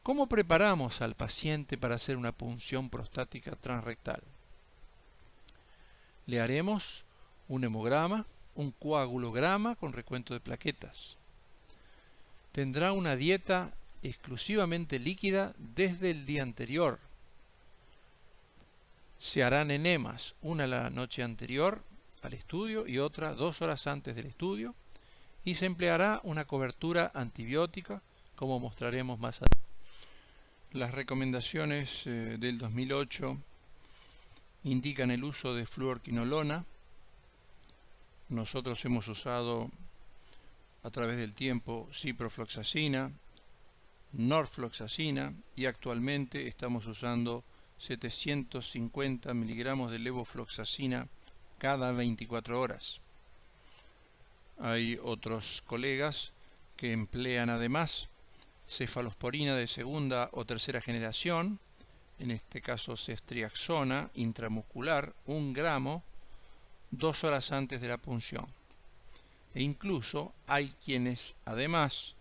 ¿Cómo preparamos al paciente para hacer una punción prostática transrectal? Le haremos un hemograma, un coagulograma con recuento de plaquetas. Tendrá una dieta exclusivamente líquida desde el día anterior. Se harán enemas, una la noche anterior al estudio y otra 2 horas antes del estudio, y se empleará una cobertura antibiótica, como mostraremos más adelante. Las recomendaciones del 2008 indican el uso de fluorquinolona. Nosotros hemos usado a través del tiempo ciprofloxacina, norfloxacina y actualmente estamos usando 750 miligramos de levofloxacina cada 24 horas. Hay otros colegas que emplean además cefalosporina de segunda o tercera generación, en este caso ceftriaxona intramuscular, 1 gramo, 2 horas antes de la punción. E incluso hay quienes además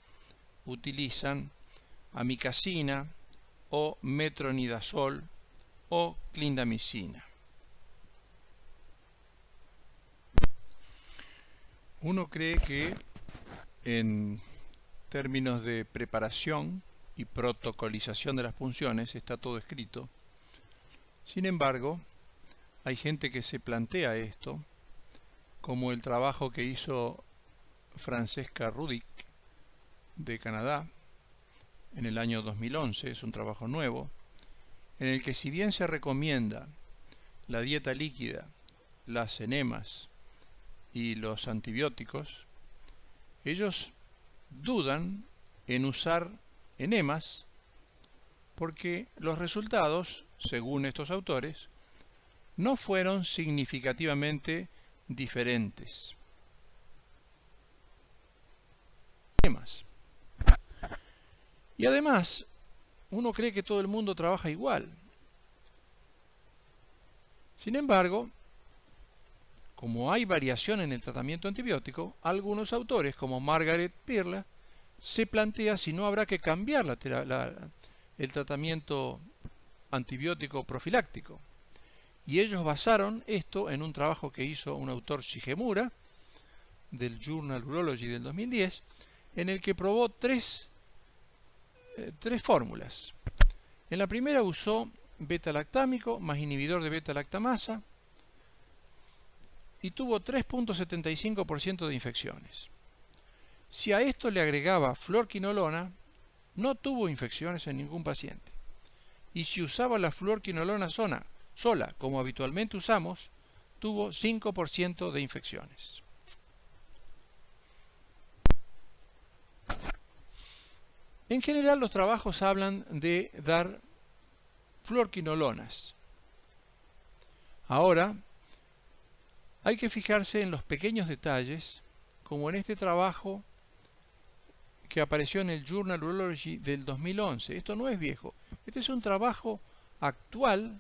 utilizan amikacina o metronidazol o clindamicina. Uno cree que en términos de preparación y protocolización de las punciones está todo escrito. Sin embargo, hay gente que se plantea esto, como el trabajo que hizo Francesca Rudick de Canadá en el año 2011, es un trabajo nuevo, en el que si bien se recomienda la dieta líquida, las enemas y los antibióticos, ellos dudan en usar enemas porque los resultados, según estos autores, no fueron significativamente diferentes. Y además, uno cree que todo el mundo trabaja igual. Sin embargo, como hay variación en el tratamiento antibiótico, algunos autores, como Margaret Pirla, se plantea si no habrá que cambiar el tratamiento antibiótico profiláctico. Y ellos basaron esto en un trabajo que hizo un autor Shigemura, del Journal Urology del 2010, en el que probó tres fórmulas. En la primera usó beta-lactámico más inhibidor de beta-lactamasa y tuvo 3.75% de infecciones. Si a esto le agregaba fluorquinolona, no tuvo infecciones en ningún paciente. Y si usaba la fluorquinolona sola, como habitualmente usamos, tuvo 5% de infecciones. En general, los trabajos hablan de dar fluorquinolonas. Ahora, hay que fijarse en los pequeños detalles, como en este trabajo que apareció en el Journal Urology del 2011. Esto no es viejo. Este es un trabajo actual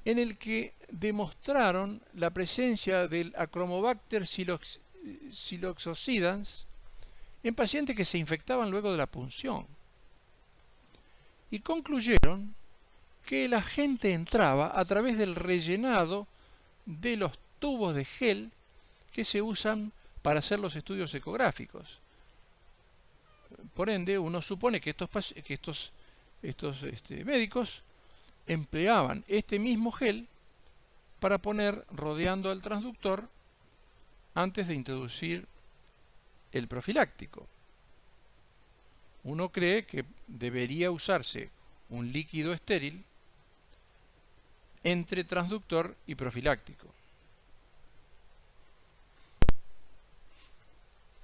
en el que demostraron la presencia del Achromobacter siloxoscidans en pacientes que se infectaban luego de la punción. Y concluyeron que el agente entraba a través del rellenado de los tubos de gel que se usan para hacer los estudios ecográficos. Por ende, uno supone que estos médicos empleaban este mismo gel para poner rodeando al transductor antes de introducir el profiláctico. Uno cree que debería usarse un líquido estéril entre transductor y profiláctico.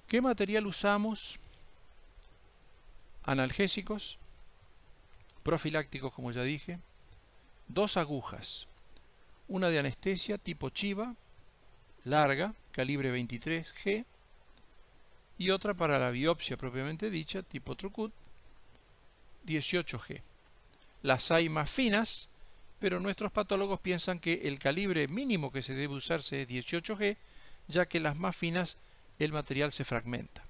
¿Qué material usamos? Analgésicos, profilácticos, como ya dije, 2 agujas, una de anestesia tipo Chiva, larga, calibre 23G, y otra para la biopsia propiamente dicha, tipo Trucut, 18G. Las hay más finas, pero nuestros patólogos piensan que el calibre mínimo que se debe usarse es 18G, ya que las más finas el material se fragmenta.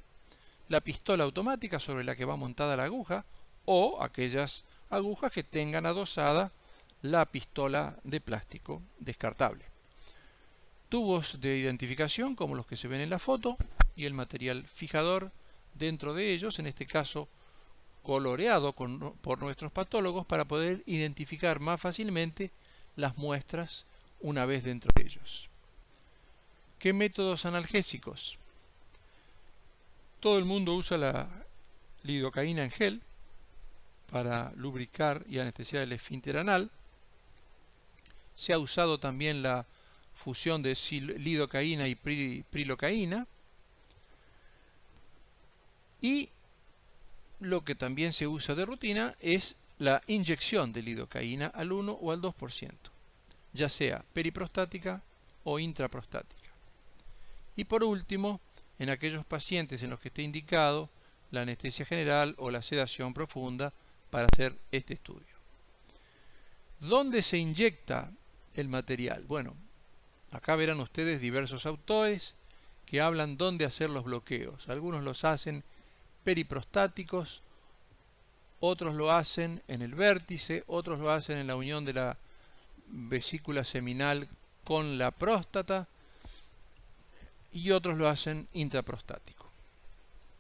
La pistola automática sobre la que va montada la aguja o aquellas agujas que tengan adosada la pistola de plástico descartable. Tubos de identificación como los que se ven en la foto y el material fijador dentro de ellos, en este caso coloreado por nuestros patólogos para poder identificar más fácilmente las muestras una vez dentro de ellos. ¿Qué métodos analgésicos? Todo el mundo usa la lidocaína en gel para lubricar y anestesiar el esfínter anal. Se ha usado también la fusión de lidocaína y prilocaína. Y lo que también se usa de rutina es la inyección de lidocaína al 1 o al 2%, ya sea periprostática o intraprostática. Y por último, en aquellos pacientes en los que esté indicado la anestesia general o la sedación profunda para hacer este estudio. ¿Dónde se inyecta el material? Bueno, acá verán ustedes diversos autores que hablan dónde hacer los bloqueos. Algunos los hacen periprostáticos, otros lo hacen en el vértice, otros lo hacen en la unión de la vesícula seminal con la próstata y otros lo hacen intraprostático.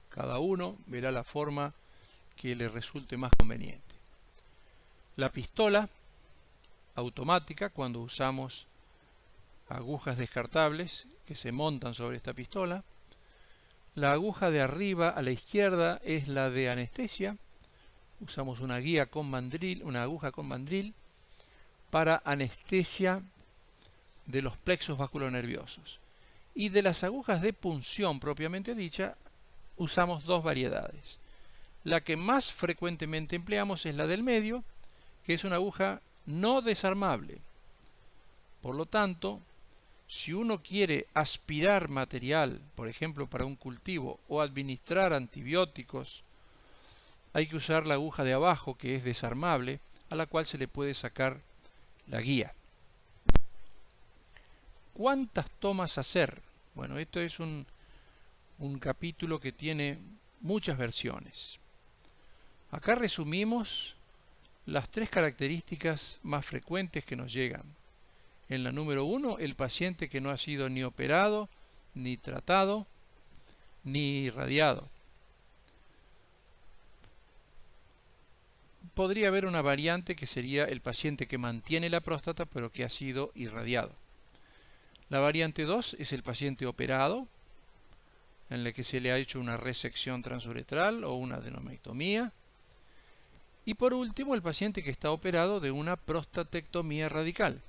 Cada uno verá la forma que le resulte más conveniente. La pistola automática, cuando usamos agujas descartables que se montan sobre esta pistola. La aguja de arriba a la izquierda es la de anestesia. Usamos una guía con mandril, una aguja con mandril para anestesia de los plexos vasculonerviosos. Y de las agujas de punción propiamente dicha, usamos dos variedades. La que más frecuentemente empleamos es la del medio, que es una aguja no desarmable. Por lo tanto, si uno quiere aspirar material, por ejemplo para un cultivo, o administrar antibióticos, hay que usar la aguja de abajo, que es desarmable, a la cual se le puede sacar la guía. ¿Cuántas tomas hacer? Bueno, esto es un capítulo que tiene muchas versiones. Acá resumimos las tres características más frecuentes que nos llegan. En la número 1, el paciente que no ha sido ni operado, ni tratado, ni irradiado. Podría haber una variante que sería el paciente que mantiene la próstata pero que ha sido irradiado. La variante 2 es el paciente operado, en el que se le ha hecho una resección transuretral o una adenomectomía. Y por último, el paciente que está operado de una prostatectomía radical.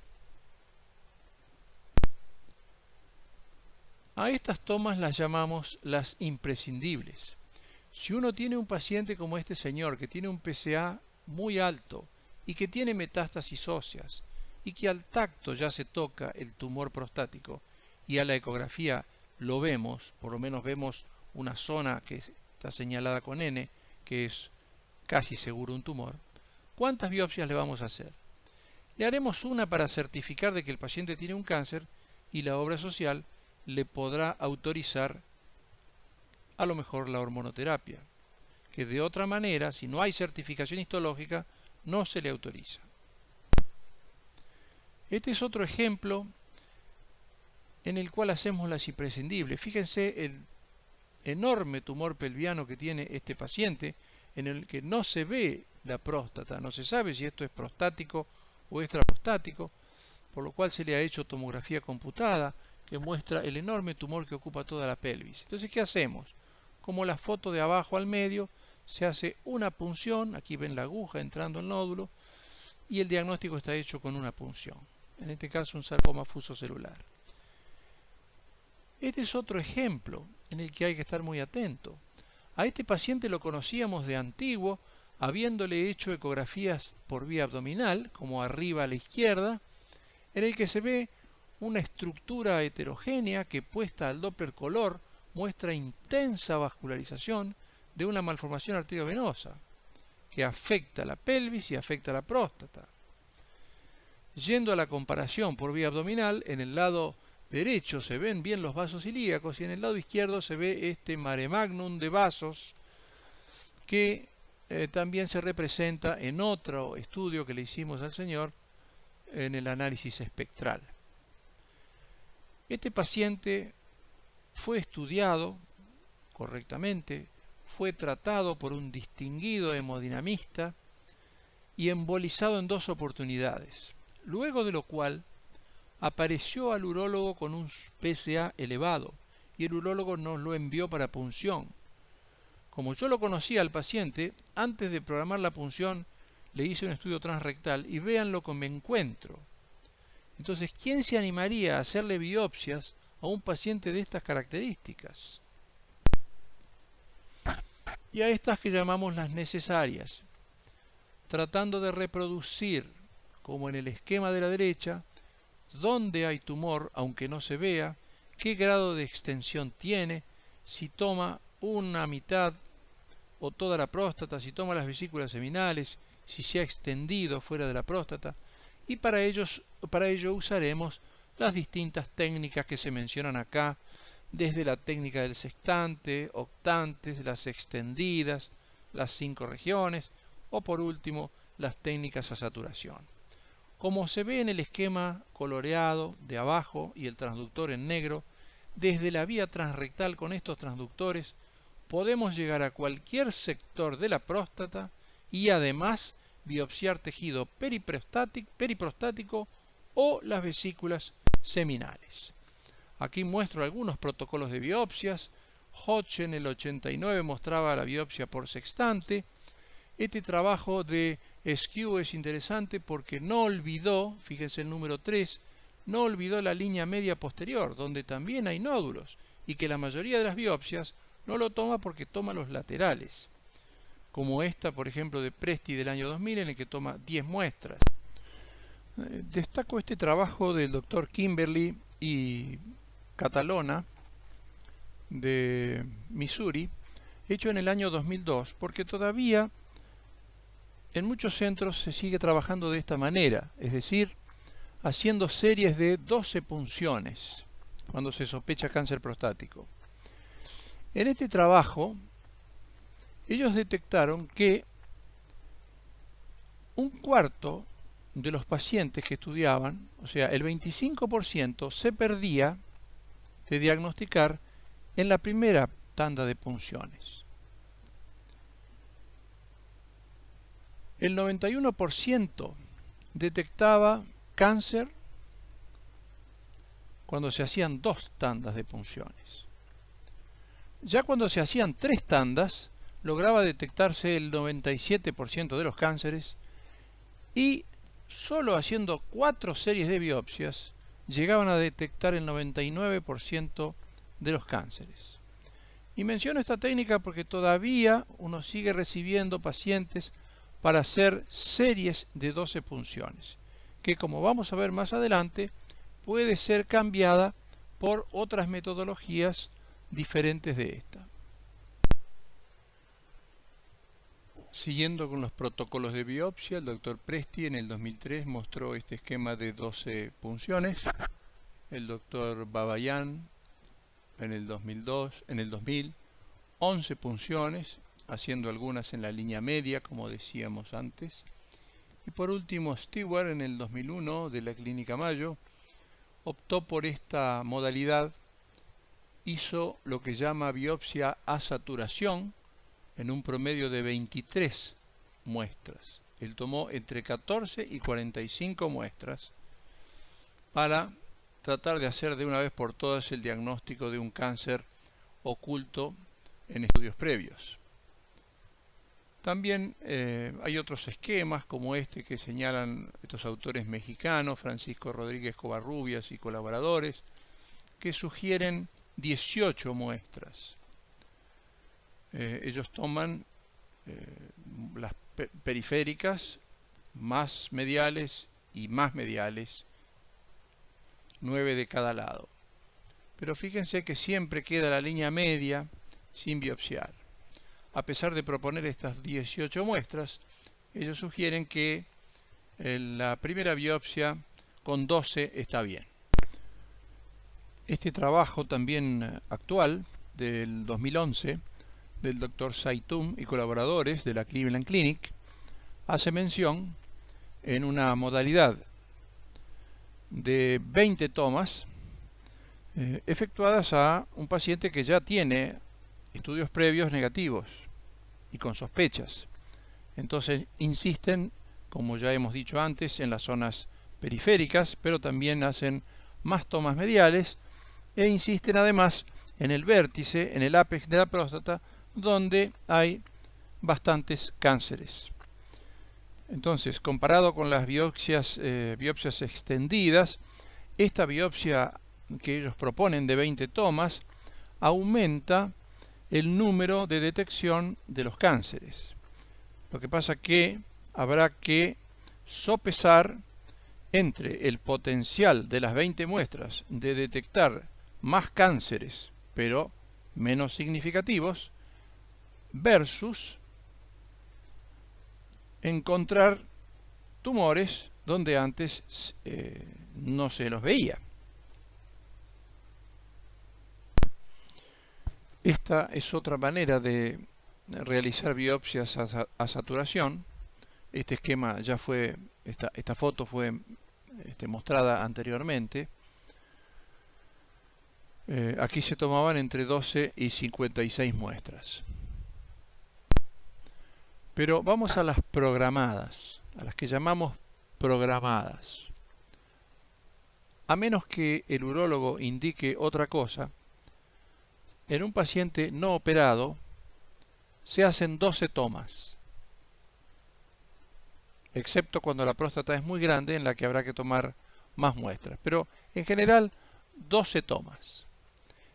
A estas tomas las llamamos las imprescindibles. Si uno tiene un paciente como este señor, que tiene un PSA muy alto y que tiene metástasis óseas, y que al tacto ya se toca el tumor prostático y a la ecografía lo vemos, por lo menos vemos una zona que está señalada con N, que es casi seguro un tumor, ¿cuántas biopsias le vamos a hacer? Le haremos una para certificar de que el paciente tiene un cáncer y la obra social le podrá autorizar a lo mejor la hormonoterapia, que de otra manera, si no hay certificación histológica, no se le autoriza. Este es otro ejemplo en el cual hacemos las imprescindibles. Fíjense el enorme tumor pelviano que tiene este paciente, en el que no se ve la próstata, no se sabe si esto es prostático o extraprostático, por lo cual se le ha hecho tomografía computada que muestra el enorme tumor que ocupa toda la pelvis. Entonces, ¿qué hacemos? Como la foto de abajo al medio, se hace una punción, aquí ven la aguja entrando al nódulo, y el diagnóstico está hecho con una punción. En este caso, un sarcoma fusocelular. Este es otro ejemplo en el que hay que estar muy atento. A este paciente lo conocíamos de antiguo, habiéndole hecho ecografías por vía abdominal, como arriba a la izquierda, en el que se ve una estructura heterogénea que, puesta al Doppler color, muestra intensa vascularización de una malformación arteriovenosa que afecta la pelvis y afecta la próstata. Yendo a la comparación por vía abdominal, en el lado derecho se ven bien los vasos ilíacos y en el lado izquierdo se ve este mare magnum de vasos que también se representa en otro estudio que le hicimos al señor en el análisis espectral. Este paciente fue estudiado correctamente, fue tratado por un distinguido hemodinamista y embolizado en 2 oportunidades, luego de lo cual apareció al urólogo con un PSA elevado y el urólogo nos lo envió para punción. Como yo lo conocía al paciente, antes de programar la punción le hice un estudio transrectal y vean lo que me encuentro. Entonces, ¿quién se animaría a hacerle biopsias a un paciente de estas características? Y a estas que llamamos las necesarias, tratando de reproducir, como en el esquema de la derecha, dónde hay tumor, aunque no se vea, qué grado de extensión tiene, si toma una mitad o toda la próstata, si toma las vesículas seminales, si se ha extendido fuera de la próstata, y para ello usaremos las distintas técnicas que se mencionan acá, desde la técnica del sextante, octantes, las extendidas, las 5 regiones, o por último, las técnicas a saturación. Como se ve en el esquema coloreado de abajo y el transductor en negro, desde la vía transrectal con estos transductores podemos llegar a cualquier sector de la próstata y además biopsiar tejido periprostático o las vesículas seminales. Aquí muestro algunos protocolos de biopsias. Hodge en el 89 mostraba la biopsia por sextante. Este trabajo de Skew es interesante porque no olvidó, fíjense el número 3, no olvidó la línea media posterior, donde también hay nódulos, y que la mayoría de las biopsias no lo toma porque toma los laterales, como esta, por ejemplo, de Presti del año 2000, en el que toma 10 muestras. Destaco este trabajo del doctor Kimberly y Catalona de Missouri, hecho en el año 2002, porque todavía en muchos centros se sigue trabajando de esta manera, es decir, haciendo series de 12 punciones cuando se sospecha cáncer prostático. En este trabajo, ellos detectaron que un cuarto de los pacientes que estudiaban, o sea, el 25%, se perdía de diagnosticar en la primera tanda de punciones. El 91% detectaba cáncer cuando se hacían 2 tandas de punciones. Ya cuando se hacían 3 tandas, lograba detectarse el 97% de los cánceres y solo haciendo 4 series de biopsias llegaban a detectar el 99% de los cánceres. Y menciono esta técnica porque todavía uno sigue recibiendo pacientes para hacer series de 12 punciones, que como vamos a ver más adelante, puede ser cambiada por otras metodologías diferentes de esta. Siguiendo con los protocolos de biopsia, el doctor Presti en el 2003 mostró este esquema de 12 punciones. El doctor Babayan en el 2000, 11 punciones, haciendo algunas en la línea media, como decíamos antes. Y por último, Stewart en el 2001 de la Clínica Mayo optó por esta modalidad, hizo lo que llama biopsia a saturación en un promedio de 23 muestras. Él tomó entre 14 y 45 muestras para tratar de hacer de una vez por todas el diagnóstico de un cáncer oculto en estudios previos. También hay otros esquemas como este que señalan estos autores mexicanos, Francisco Rodríguez Covarrubias y colaboradores, que sugieren 18 muestras. Ellos toman las periféricas, más mediales y más mediales, 9 de cada lado. Pero fíjense que siempre queda la línea media sin biopsiar. A pesar de proponer estas 18 muestras, ellos sugieren que la primera biopsia con 12 está bien. Este trabajo también actual, del 2011, del Dr. Zaytoum y colaboradores de la Cleveland Clinic hace mención en una modalidad de 20 tomas efectuadas a un paciente que ya tiene estudios previos negativos y con sospechas. Entonces insisten, como ya hemos dicho antes, en las zonas periféricas, pero también hacen más tomas mediales e insisten además en el vértice, en el ápex de la próstata, donde hay bastantes cánceres. Entonces, comparado con las biopsias extendidas, esta biopsia que ellos proponen de 20 tomas aumenta el número de detección de los cánceres. Lo que pasa que habrá que sopesar entre el potencial de las 20 muestras de detectar más cánceres, pero menos significativos, versus encontrar tumores donde antes no se los veía. Esta es otra manera de realizar biopsias a saturación. Este esquema ya fue, esta foto fue mostrada anteriormente. Aquí se tomaban entre 12 y 56 muestras. Pero vamos a las programadas, a las que llamamos programadas. A menos que el urólogo indique otra cosa, en un paciente no operado se hacen 12 tomas, excepto cuando la próstata es muy grande, en la que habrá que tomar más muestras. Pero en general 12 tomas.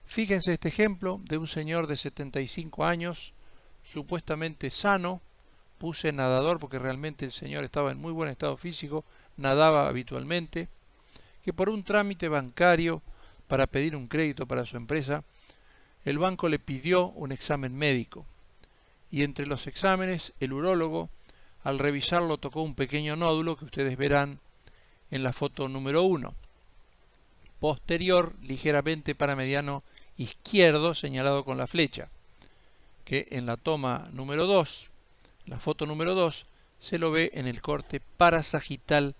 Fíjense este ejemplo de un señor de 75 años, supuestamente sano. Puse nadador porque realmente el señor estaba en muy buen estado físico, nadaba habitualmente, que por un trámite bancario para pedir un crédito para su empresa, el banco le pidió un examen médico. Y entre los exámenes, el urólogo, al revisarlo, tocó un pequeño nódulo que ustedes verán en la foto número 1. Posterior, ligeramente paramediano izquierdo, señalado con la flecha, que en la toma número 2, la foto número 2, se lo ve en el corte parasagital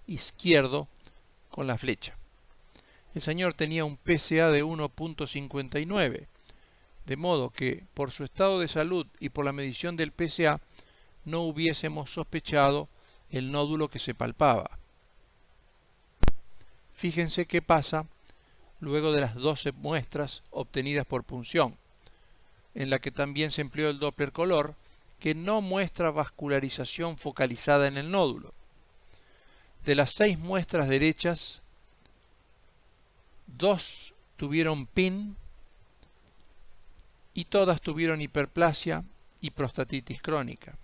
izquierdo con la flecha. El señor tenía un PSA de 1.59, de modo que por su estado de salud y por la medición del PSA no hubiésemos sospechado el nódulo que se palpaba. Fíjense qué pasa luego de las 12 muestras obtenidas por punción, en la que también se empleó el Doppler color, que no muestra vascularización focalizada en el nódulo. De las 6 muestras derechas, 2 tuvieron PIN y todas tuvieron hiperplasia y prostatitis crónica.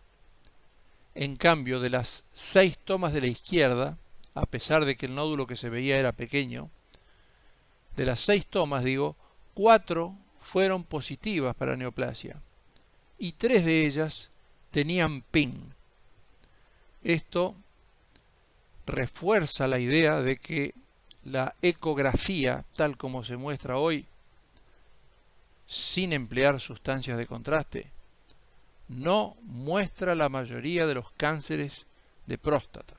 En cambio, de las 6 tomas de la izquierda, a pesar de que el nódulo que se veía era pequeño, de las 6 tomas, 4 fueron positivas para neoplasia y 3 de ellas tenían PIN. Esto refuerza la idea de que la ecografía, tal como se muestra hoy, sin emplear sustancias de contraste, no muestra la mayoría de los cánceres de próstata.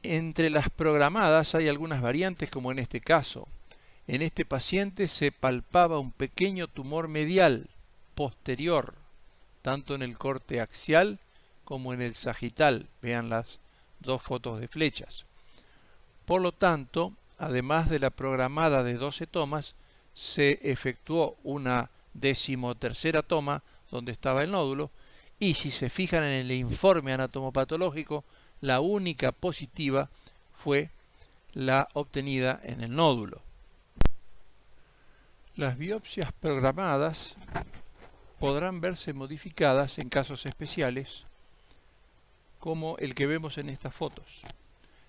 Entre las programadas hay algunas variantes, como en este caso. En este paciente se palpaba un pequeño tumor medial posterior, tanto en el corte axial como en el sagital. Vean las 2 fotos de flechas. Por lo tanto, además de la programada de 12 tomas, se efectuó una 13ª toma donde estaba el nódulo, y si se fijan en el informe anatomopatológico, la única positiva fue la obtenida en el nódulo. Las biopsias programadas podrán verse modificadas en casos especiales, como el que vemos en estas fotos.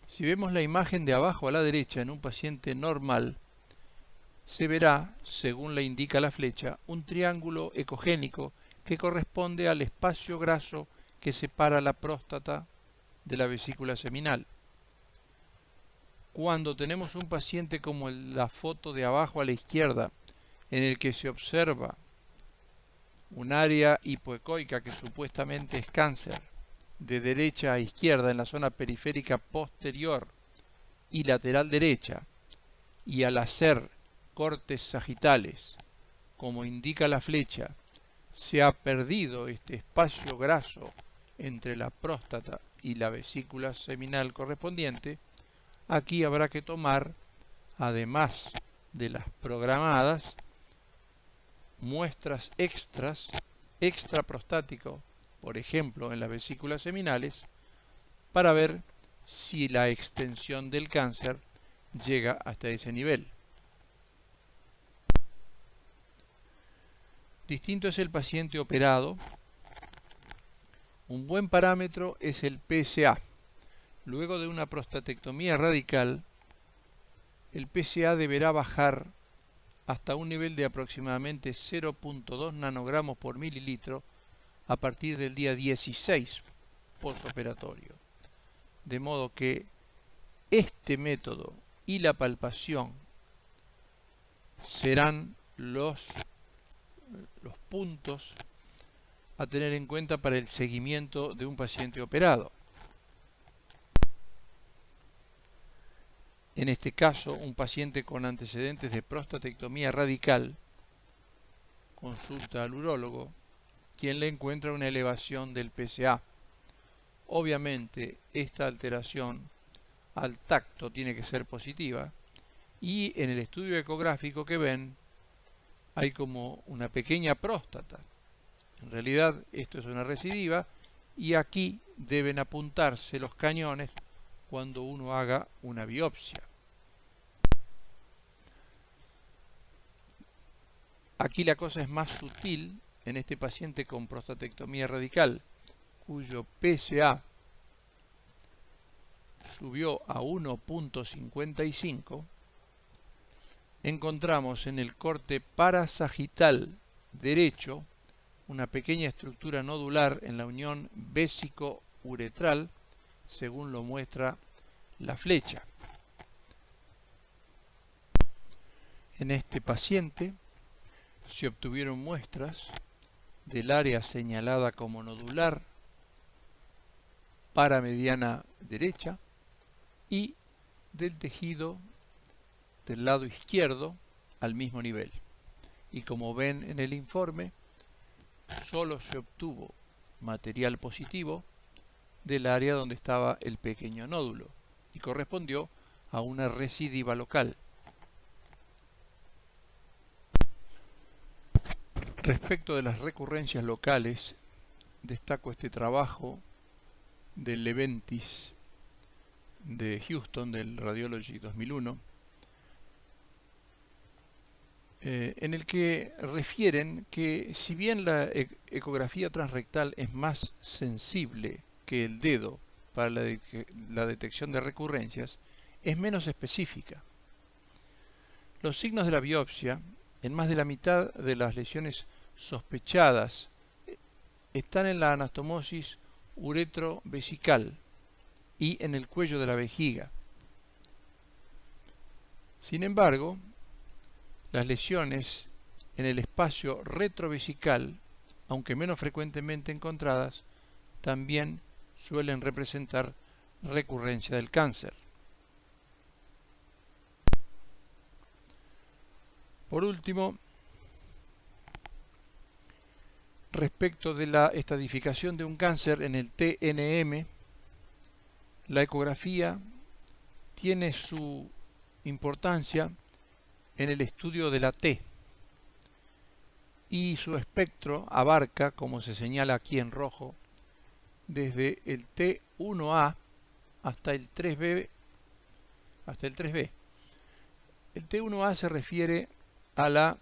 Si vemos la imagen de abajo a la derecha en un paciente normal, se verá, según le indica la flecha, un triángulo ecogénico que corresponde al espacio graso que separa la próstata de la vesícula seminal. cuando tenemos un paciente como la foto de abajo a la izquierda, en el que se observa un área hipoecoica que supuestamente es cáncer, de derecha a izquierda en la zona periférica posterior y lateral derecha, y al hacer cortes sagitales, como indica la flecha, se ha perdido este espacio graso entre la próstata y la vesícula seminal correspondiente, aquí habrá que tomar, además de las programadas, muestras extraprostático, por ejemplo en las vesículas seminales, para ver si la extensión del cáncer llega hasta ese nivel. Distinto es el paciente operado. Un buen parámetro es el PSA. Luego de una prostatectomía radical, el PSA deberá bajar hasta un nivel de aproximadamente 0.2 nanogramos por mililitro a partir del día 16 posoperatorio. De modo que este método y la palpación serán los puntos a tener en cuenta para el seguimiento de un paciente operado. En este caso, un paciente con antecedentes de prostatectomía radical consulta al urólogo, quien le encuentra una elevación del PSA. Obviamente, esta alteración al tacto tiene que ser positiva, y en el estudio ecográfico que ven hay como una pequeña próstata. En realidad esto es una recidiva, y aquí deben apuntarse los cañones cuando uno haga una biopsia. Aquí la cosa es más sutil en este paciente con prostatectomía radical, cuyo PSA subió a 1.55, encontramos en el corte parasagital derecho una pequeña estructura nodular en la unión vésico-uretral, según lo muestra la flecha. En este paciente se obtuvieron muestras del área señalada como nodular paramediana derecha y del tejido del lado izquierdo al mismo nivel. Y como ven en el informe, solo se obtuvo material positivo del área donde estaba el pequeño nódulo y correspondió a una recidiva local. Respecto de las recurrencias locales, destaco este trabajo del Leventis de Houston, del Radiology 2001, en el que refieren que si bien la ecografía transrectal es más sensible que el dedo para la detección de recurrencias, es menos específica. Los signos de la biopsia, en más de la mitad de las lesiones sospechadas, están en la anastomosis uretrovesical y en el cuello de la vejiga. Sin embargo, las lesiones en el espacio retrovesical, aunque menos frecuentemente encontradas, también suelen representar recurrencia del cáncer. Por último, respecto de la estadificación de un cáncer en el TNM, la ecografía tiene su importancia en el estudio de la T, y su espectro abarca, como se señala aquí en rojo, desde el T1A hasta el 3B. El T1A se refiere a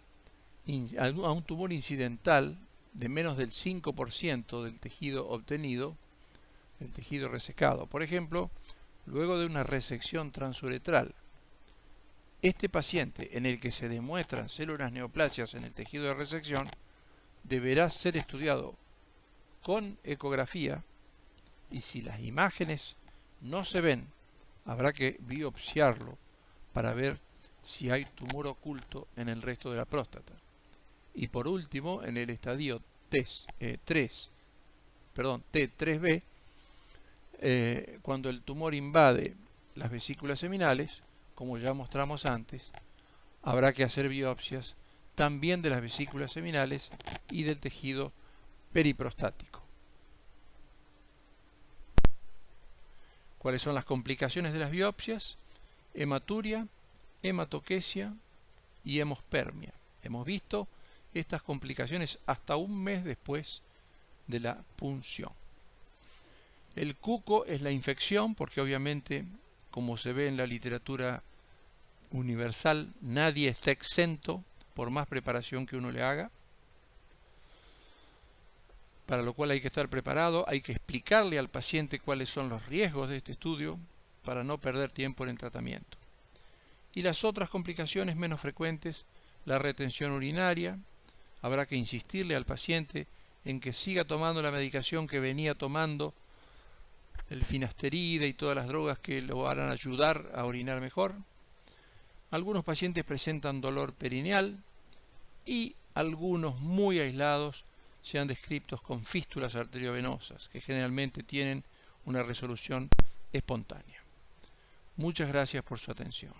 un tumor incidental de menos del 5% del tejido obtenido, el tejido resecado. Por ejemplo, luego de una resección transuretral. Este paciente, en el que se demuestran células neoplasias en el tejido de resección, deberá ser estudiado con ecografía, y si las imágenes no se ven habrá que biopsiarlo para ver si hay tumor oculto en el resto de la próstata. Y por último, en el estadio T3B, cuando el tumor invade las vesículas seminales, como ya mostramos antes, habrá que hacer biopsias también de las vesículas seminales y del tejido periprostático. ¿Cuáles son las complicaciones de las biopsias? Hematuria, hematoquesia y hemospermia. Hemos visto estas complicaciones hasta un mes después de la punción. El cuco es la infección, porque obviamente, como se ve en la literatura universal, nadie está exento por más preparación que uno le haga, para lo cual hay que estar preparado, hay que explicarle al paciente cuáles son los riesgos de este estudio para no perder tiempo en el tratamiento. Y las otras complicaciones menos frecuentes, la retención urinaria, habrá que insistirle al paciente en que siga tomando la medicación que venía tomando, el finasterida y todas las drogas que lo van a ayudar a orinar mejor. Algunos pacientes presentan dolor perineal y algunos muy aislados se han descrito con fístulas arteriovenosas que generalmente tienen una resolución espontánea. Muchas gracias por su atención.